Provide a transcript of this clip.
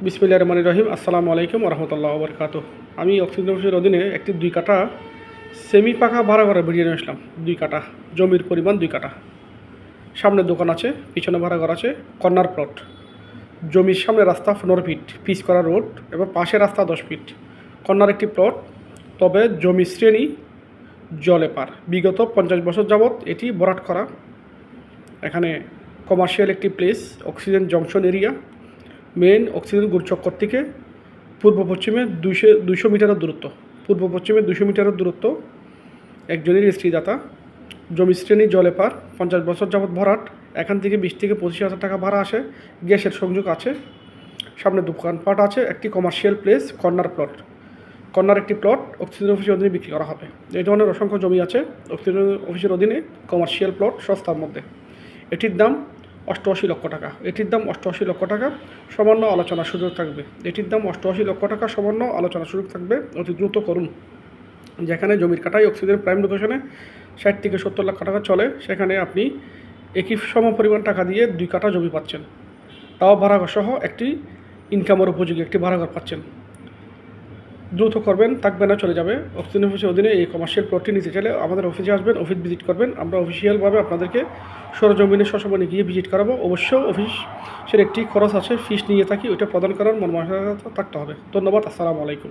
বিসমিল্লাহির রহমানির রহিম। আসসালামু আলাইকুম ওয়া রাহমাতুল্লাহি ওয়া বারাকাতুহু। আমি অক্সিজেন অফিসের অধীনে একটি 2 কাঠা সেমি পাকা ভাড়া ঘরে বেরিয়ে নিয়ে আসলাম। 2 কাঠা জমির পরিমাণ 2 কাঠা। সামনে দোকান আছে, পিছনে ভাড়া ঘর আছে, কর্নার প্লট। জমির সামনে রাস্তা 15 ফিট, পিচ করা রোড এবং পাশে রাস্তা 10 ফিট। কর্নার একটি প্লট, তবে জমি শ্রেণী জলে পার। বিগত 50 বছর যাবৎ এটি ভরাট করা। এখানে কমার্শিয়াল একটি place, oxygen junction area. Main oxygen গুরুচক্কর থেকে পূর্ব পশ্চিমে 200 মিটারের দূরত্ব। পূর্ব পশ্চিমে 200 মিটারের দূরত্ব। একজনের স্ত্রীদাতা। জমি শ্রেণী জলে পার। 50 বছর যাবৎ ভরাট। এখান থেকে 20 থেকে 25,000 টাকা ভাড়া আসে। গ্যাসের সংযোগ আছে। সামনে দোকানপাট আছে। একটি commercial place, corner plot. Corner একটি প্লট অক্সিজেন অফিসের অধীনে বিক্রি করা হবে। এই ধরনের অসংখ্য জমি আছে অক্সিজেন অফিসের অধীনে, কমার্শিয়াল প্লট সস্তার মধ্যে। এটির দাম 88 লক্ষ টাকা। এটির দাম 88 লক্ষ টাকা, সামান্য আলোচনার সুযোগ থাকবে। এটির দাম 88 লক্ষ টাকা, সামান্য আলোচনার সুযোগ থাকবে। অতি দ্রুত করুন। যেখানে জমির কাটাই অক্সিজেন প্রাইম লোকেশনে 60 থেকে 70 লক্ষ টাকা চলে, সেখানে আপনি একই সম পরিমাণ টাকা দিয়ে 2 কাঠা জমি পাচ্ছেন, তাও ভাড়াঘর সহ একটি ইনকামের উপযোগী একটি ভাড়াঘর পাচ্ছেন। দ্রুত করবেন, থাকবে না, চলে যাবে। অক্সিজেন অফিসের অধীনে এই কমার্শিয়াল প্লটটি নিতে চাইলে আমাদের অফিসে আসবেন, অফিস ভিজিট করবেন। আমরা অফিসিয়ালভাবে আপনাদেরকে সরজমিনে সশমনে গিয়ে ভিজিট করাবো। অবশ্য অফিসের একটি খরচ আছে, ফিস নিয়ে থাকি, ওইটা প্রদান করার মন মানসিকতা থাকতে হবে। ধন্যবাদ। আসসালামু আলাইকুম।